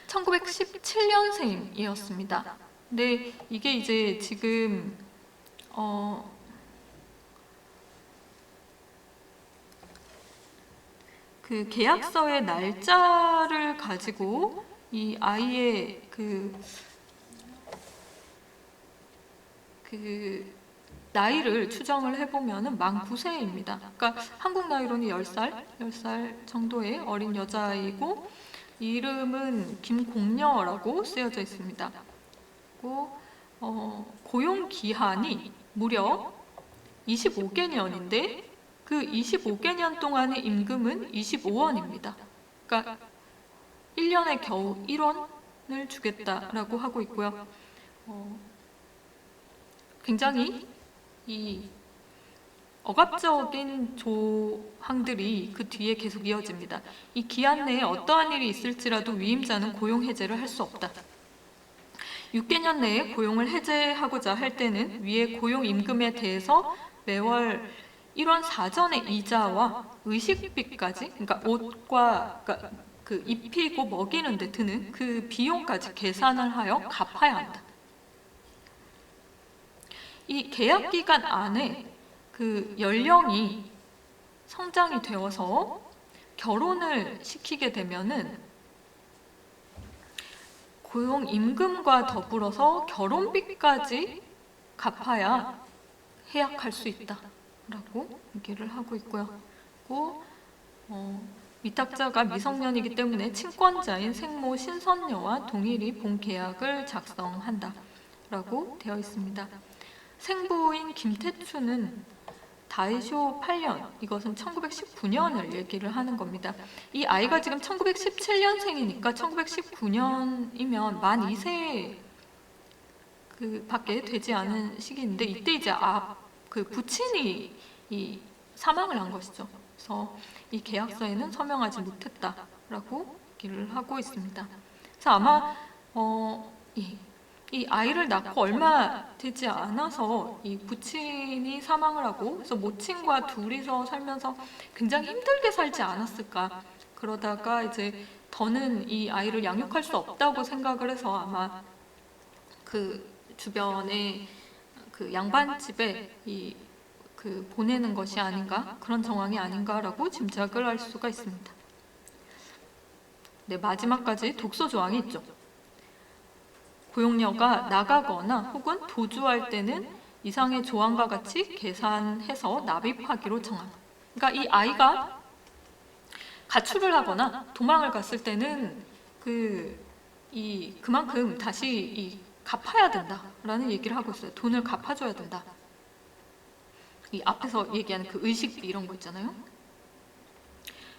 A: 1917년생이었습니다. 근데 이게 이제 지금 그 계약서의 날짜를 가지고 이 아이의 그 나이를 추정을 해보면 만 9세입니다. 그러니까 한국 나이로는 10살 정도의 어린 여자이고 이름은 김공녀라고 쓰여져 있습니다. 그리고 고용 기한이 무려 25개년인데 그 25개년 동안의 임금은 25원입니다. 그러니까 1년에 겨우 1원을 주겠다라고 하고 있고요. 굉장히 이 억압적인 조항들이 그 뒤에 계속 이어집니다. 이 기한 내에 어떠한 일이 있을지라도 위임자는 고용 해제를 할 수 없다. 6개년 내에 고용을 해제하고자 할 때는 위의 고용 임금에 대해서 매월 1원 사전의 이자와 의식비까지, 그러니까 옷과 그 입히고 먹이는 데 드는 그 비용까지 계산을 하여 갚아야 한다. 이 계약 기간 안에 그 연령이 성장이 되어서 결혼을 시키게 되면은 고용 임금과 더불어서 결혼비까지 갚아야 해약할 수 있다라고 얘기를 하고 있고요. 그리고 위탁자가 미성년이기 때문에 친권자인 생모 신선녀와 동일히 본계약을 작성한다라고 되어 있습니다. 생부인 김태춘은 다이쇼 8년, 이것은 1919년을 얘기를 하는 겁니다. 이 아이가 지금 1917년생이니까 1919년이면 만 2세 밖에 되지 않은 시기인데 이때 이제 그 부친이 사망을 한 것이죠. 그래서 이 계약서에는 서명하지 못했다라고 얘기를 하고 있습니다. 그래서 아마 이 아이를 낳고 얼마 되지 않아서 이 부친이 사망을 하고 그래서 모친과 둘이서 살면서 굉장히 힘들게 살지 않았을까. 그러다가 이제 더는 이 아이를 양육할 수 없다고 생각을 해서 아마 그 주변에 그 양반집에 보내는 것이 아닌가, 그런 정황이 아닌가라고 짐작을 할 수가 있습니다. 네, 마지막까지 독소 조항이 있죠. 고용녀가 나가거나 혹은 도주할 때는 이상의 조항과 같이 계산해서 납입하기로 정함. 그러니까 이 아이가 가출을 하거나 도망을 갔을 때는 그만큼 다시 갚아야 된다라는 얘기를 하고 있어요. 돈을 갚아줘야 된다. 이 앞에서 얘기하는 그 의식비 이런 거 있잖아요.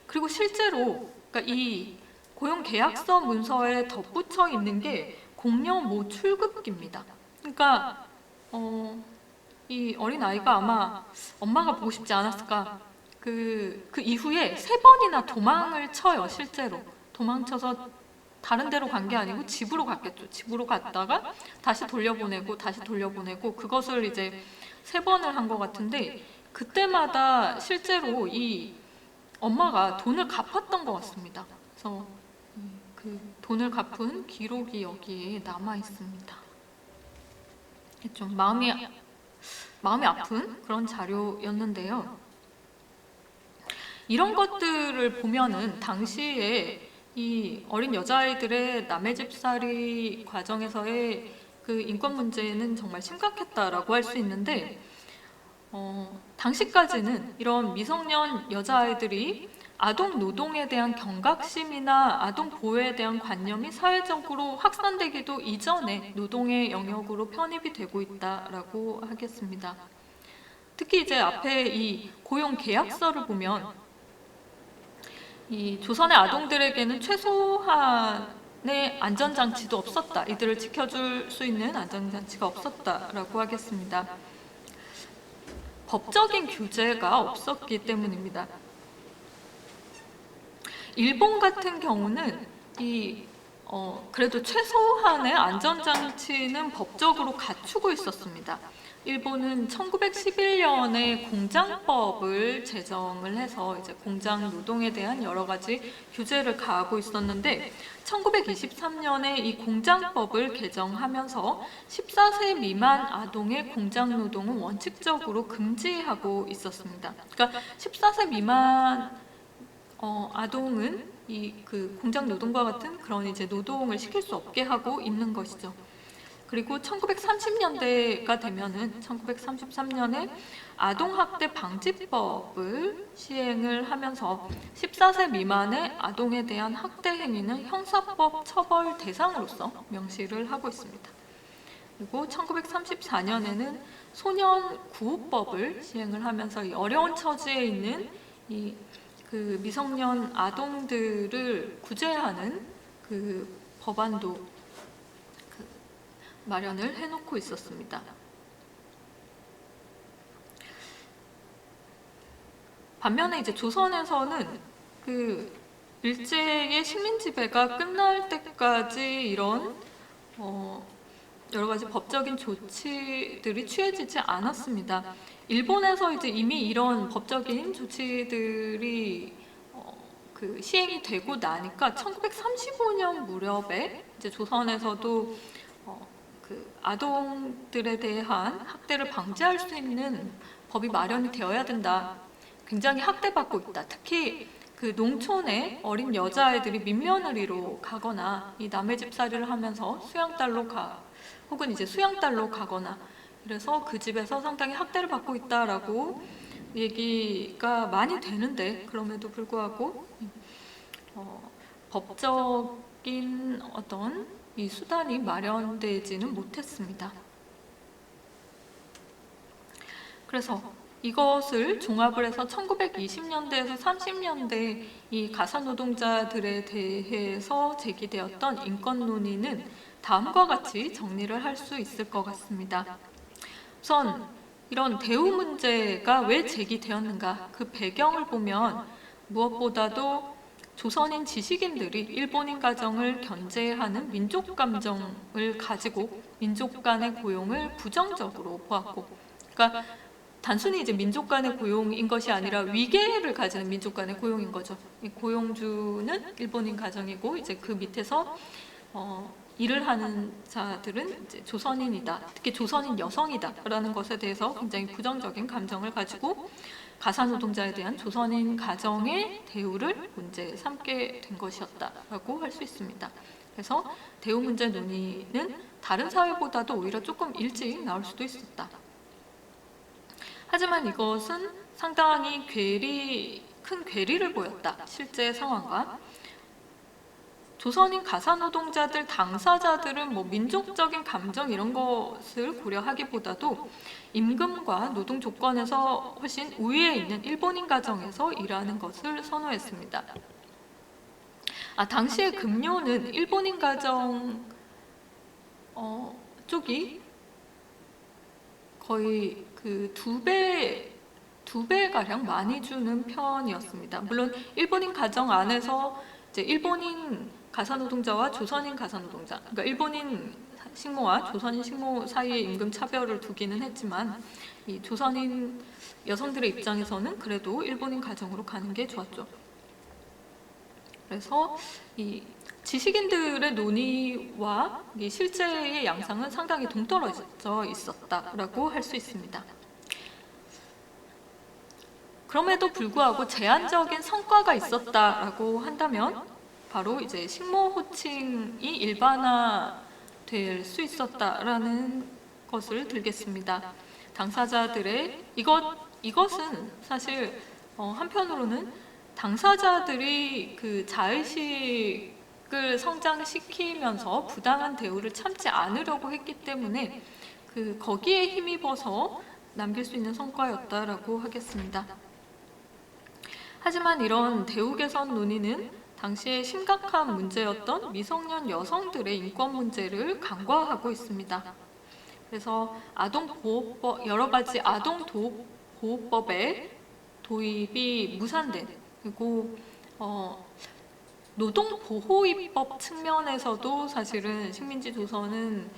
A: 그리고 실제로 그러니까 이 고용계약서 문서에 덧붙여 있는 게 공여모 출급기입니다. 그러니까 이 어린 아이가 아마 엄마가 보고 싶지 않았을까. 그 이후에 3번이나 도망을 쳐요. 실제로 도망쳐서 다른 데로 간 게 아니고 집으로 갔겠죠. 집으로 갔다가 다시 돌려보내고 그것을 이제 3번을 한 것 같은데 그때마다 실제로 이 엄마가 돈을 갚았던 것 같습니다. 그래서 그 돈을 갚은 기록이 여기에 남아 있습니다. 좀 마음이 아픈 그런 자료였는데요. 이런 것들을 보면은 당시에 이 어린 여자아이들의 남의 집살이 과정에서의 그 인권 문제는 정말 심각했다라고 할 수 있는데 당시까지는 이런 미성년 여자아이들이 아동 노동에 대한 경각심이나 아동 보호에 대한 관념이 사회적으로 확산되기도 이전에 노동의 영역으로 편입이 되고 있다라고 하겠습니다. 특히 이제 앞에 이 고용 계약서를 보면 이 조선의 아동들에게는 최소한의 안전장치도 없었다. 이들을 지켜줄 수 있는 안전장치가 없었다라고 하겠습니다. 법적인 규제가 없었기 때문입니다. 일본 같은 경우는 그래도 최소한의 안전장치는 법적으로 갖추고 있었습니다. 일본은 1911년에 공장법을 제정을 해서 이제 공장 노동에 대한 여러 가지 규제를 가하고 있었는데 1923년에 이 공장법을 개정하면서 14세 미만 아동의 공장 노동은 원칙적으로 금지하고 있었습니다. 그러니까 14세 미만 아동은 그 공장 노동과 같은 그런 이제 노동을 시킬 수 없게 하고 있는 것이죠. 그리고 1930년대가 되면은 1933년에 아동학대 방지법을 시행을 하면서 14세 미만의 아동에 대한 학대 행위는 형사법 처벌 대상으로서 명시를 하고 있습니다. 그리고 1934년에는 소년 구호법을 시행을 하면서 이 어려운 처지에 있는 그 미성년 아동들을 구제하는 그 법안도 마련을 해놓고 있었습니다. 반면에 이제 조선에서는 그 일제의 식민 지배가 끝날 때까지 이런 여러 가지 법적인 조치들이 취해지지 않았습니다. 일본에서 이제 이미 이런 법적인 조치들이 그 시행이 되고 나니까 1935년 무렵에 이제 조선에서도 그 아동들에 대한 학대를 방지할 수 있는 법이 마련이 되어야 된다. 굉장히 학대받고 있다. 특히 그 농촌의 어린 여자아이들이 민며느리로 가거나 이 남의 집살이를 하면서 수양딸로 혹은 이제 수양딸로 가거나 그래서 그 집에서 상당히 학대를 받고 있다라고 얘기가 많이 되는데 그럼에도 불구하고 법적인 어떤 이 수단이 마련되지는 못했습니다. 그래서 이것을 종합을 해서 1920년대에서 30년대 이 가사노동자들에 대해서 제기되었던 인권 논의는 다음과 같이 정리를 할 수 있을 것 같습니다. 우선 이런 대우 문제가 왜 제기되었는가 그 배경을 보면 무엇보다도 조선인 지식인들이 일본인 가정을 견제하는 민족 감정을 가지고 민족 간의 고용을 부정적으로 보았고, 그러니까 단순히 이제 민족 간의 고용인 것이 아니라 위계를 가지는 민족 간의 고용인 거죠. 이 고용주는 일본인 가정이고 이제 그 밑에서 일을 하는 자들은 이제 조선인이다, 특히 조선인 여성이다라는 것에 대해서 굉장히 부정적인 감정을 가지고 가사노동자에 대한 조선인 가정의 대우를 문제 삼게 된 것이었다라고 할 수 있습니다. 그래서 대우 문제 논의는 다른 사회보다도 오히려 조금 일찍 나올 수도 있었다. 하지만 이것은 상당히 큰 괴리를 보였다. 실제 상황과. 조선인 가사노동자들 당사자들은 뭐 민족적인 감정 이런 것을 고려하기보다도 임금과 노동 조건에서 훨씬 우위에 있는 일본인 가정에서 일하는 것을 선호했습니다. 당시의 급료는 일본인 가정 쪽이 거의 그 두 배가량 많이 주는 편이었습니다. 물론 일본인 가정 안에서 이제 일본인 가사노동자와 조선인 가사노동자, 그러니까 일본인 식모와 조선인 식모 사이에 임금 차별을 두기는 했지만 이 조선인 여성들의 입장에서는 그래도 일본인 가정으로 가는 게 좋았죠. 그래서 이 지식인들의 논의와 이 실제의 양상은 상당히 동떨어져 있었다라고 할 수 있습니다. 그럼에도 불구하고 제한적인 성과가 있었다라고 한다면 바로 이제 식모 호칭이 일반화될 수 있었다라는 것을 들겠습니다. 당사자들의 이것은 사실 한편으로는 당사자들이 그 자의식을 성장시키면서 부당한 대우를 참지 않으려고 했기 때문에 거기에 힘입어서 남길 수 있는 성과였다라고 하겠습니다. 하지만 이런 대우 개선 논의는 당시에 심각한 문제였던 미성년 여성들의 인권 문제를 간과하고 있습니다. 그래서 여러 가지 아동보호법의 도입이 무산된, 그리고 노동보호입법 측면에서도 사실은 식민지 조선은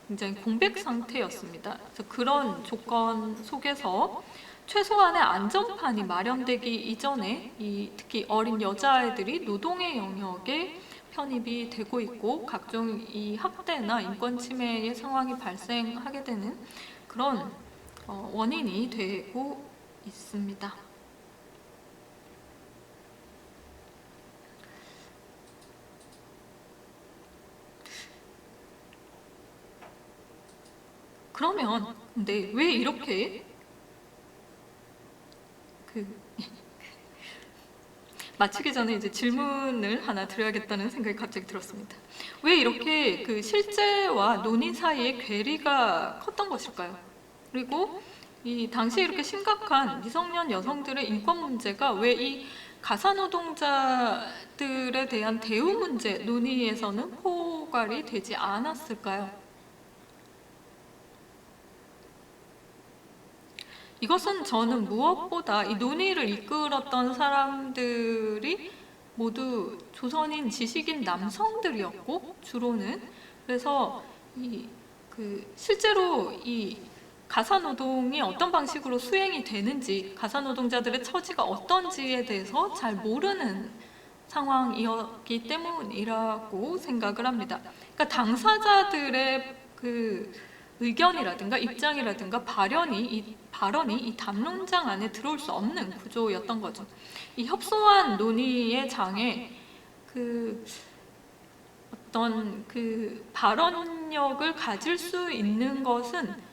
A: 굉장히 공백 상태였습니다. 그래서 그런 조건 속에서 최소한의 안전판이 마련되기 이전에 특히 어린 여자아이들이 노동의 영역에 편입이 되고 있고 각종 이 학대나 인권 침해의 상황이 발생하게 되는 그런 원인이 되고 있습니다. 그러면 근데 왜 이렇게 마치기 전에 이제 질문을 하나 드려야겠다는 생각이 갑자기 들었습니다. 왜 이렇게 실제와 논의 사이에 괴리가 컸던 것일까요? 그리고 이 당시에 이렇게 심각한 미성년 여성들의 인권 문제가 왜 이 가사노동자들에 대한 대우 문제 논의에서는 포괄이 되지 않았을까요? 이것은 저는 무엇보다 이 논의를 이끌었던 사람들이 모두 조선인 지식인 남성들이었고 주로는 그래서 실제로 이 가사노동이 어떤 방식으로 수행이 되는지 가사노동자들의 처지가 어떤지에 대해서 잘 모르는 상황이었기 때문이라고 생각을 합니다. 그러니까 당사자들의 의견이라든가 입장이라든가 발언이 이 담론장 안에 들어올 수 없는 구조였던 거죠. 이 협소한 논의의 장에 어떤 발언력을 가질 수 있는 것은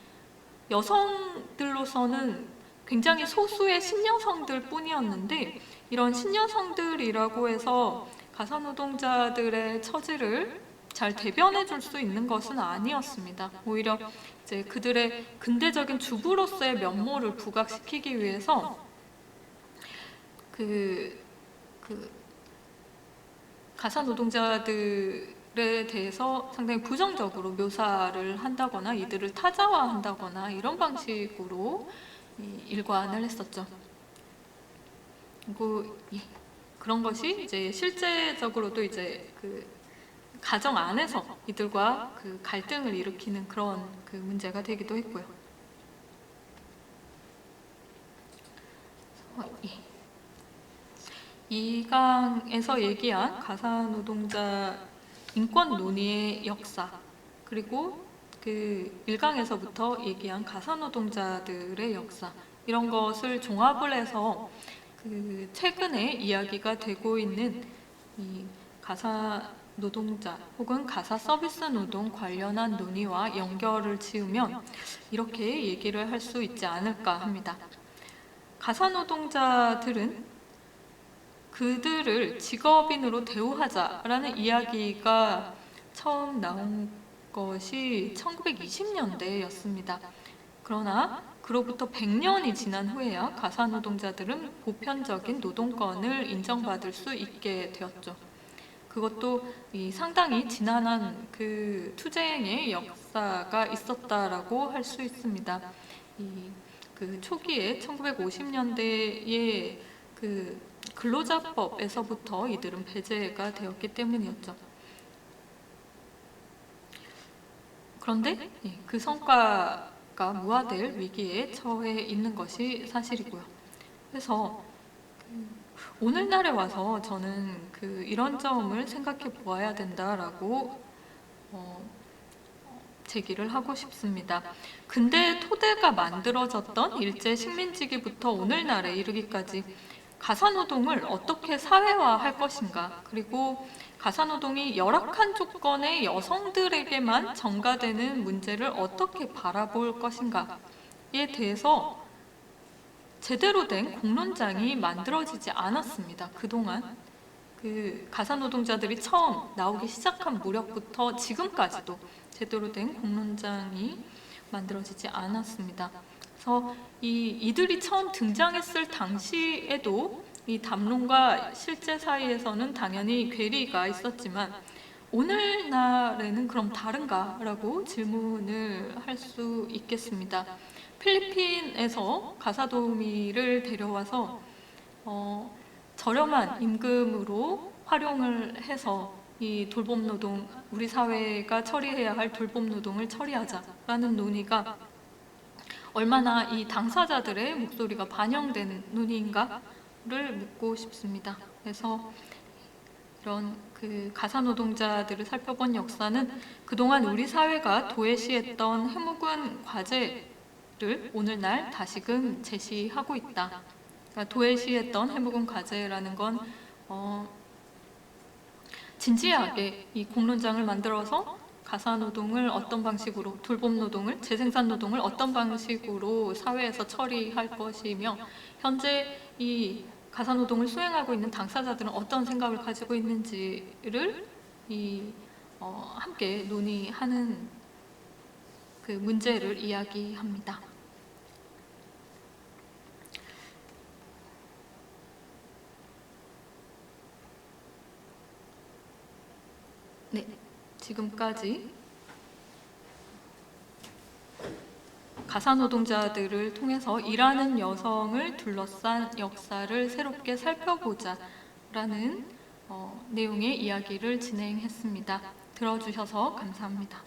A: 여성들로서는 굉장히 소수의 신여성들 뿐이었는데 이런 신여성들이라고 해서 가사노동자들의 처지를 잘 대변해 줄 수 있는 것은 아니었습니다. 오히려 이제 그들의 근대적인 주부로서의 면모를 부각시키기 위해서 가사노동자들에 대해서 상당히 부정적으로 묘사를 한다거나 이들을 타자화한다거나 이런 방식으로 일관을 했었죠. 그리고 그런 것이 이제 실제적으로도 이제 가정 안에서 이들과 갈등을 일으키는 그런 문제가 되기도 했고요. 이 강에서 얘기한 가사노동자 인권 논의의 역사 그리고 1강에서부터 얘기한 가사노동자들의 역사 이런 것을 종합을 해서 최근에 이야기가 되고 있는 이 가사노동자 혹은 가사 서비스 노동 관련한 논의와 연결을 지으면 이렇게 얘기를 할 수 있지 않을까 합니다. 가사노동자들은 그들을 직업인으로 대우하자라는 이야기가 처음 나온 것이 1920년대였습니다. 그러나 그로부터 100년이 지난 후에야 가사노동자들은 보편적인 노동권을 인정받을 수 있게 되었죠. 그것도 상당히 지난한 투쟁의 역사가 있었다라고 할 수 있습니다. 초기에 1950년대에 근로자법에서부터 이들은 배제가 되었기 때문이었죠. 그런데 그 성과가 무화될 위기에 처해 있는 것이 사실이고요. 그래서 오늘날에 와서 저는 이런 점을 생각해 보아야 된다라고 제기를 하고 싶습니다. 근대 토대가 만들어졌던 일제 식민지기부터 오늘날에 이르기까지 가사노동을 어떻게 사회화할 것인가, 그리고 가사노동이 열악한 조건의 여성들에게만 전가되는 문제를 어떻게 바라볼 것인가, 대해서 제대로 된 공론장이 만들어지지 않았습니다. 그동안 그 가사노동자들이 처음 나오기 시작한 무렵부터 지금까지도 제대로 된 공론장이 만들어지지 않았습니다. 그래서 이들이 처음 등장했을 당시에도 이 담론과 실제 사이에서는 당연히 괴리가 있었지만 오늘날에는 그럼 다른가라고 질문을 할 수 있겠습니다. 필리핀에서 가사도우미를 데려와서 저렴한 임금으로 활용을 해서 이 돌봄노동, 우리 사회가 처리해야 할 돌봄노동을 처리하자라는 논의가 얼마나 이 당사자들의 목소리가 반영된 논의인가를 묻고 싶습니다. 그래서 이런 그 가사노동자들을 살펴본 역사는 그동안 우리 사회가 도외시했던 해묵은 과제를 오늘날 다시금 제시하고 있다. 그러니까 도외시했던 해묵은 과제라는 건 진지하게 이 공론장을 만들어서 가사노동을 어떤 방식으로, 돌봄노동을, 재생산노동을 어떤 방식으로 사회에서 처리할 것이며 현재 이 가사노동을 수행하고 있는 당사자들은 어떤 생각을 가지고 있는지를 함께 논의하는 그 문제를 이야기합니다. 네, 지금까지 가사노동자들을 통해서 일하는 여성을 둘러싼 역사를 새롭게 살펴보자 라는 내용의 이야기를 진행했습니다. 들어주셔서 감사합니다.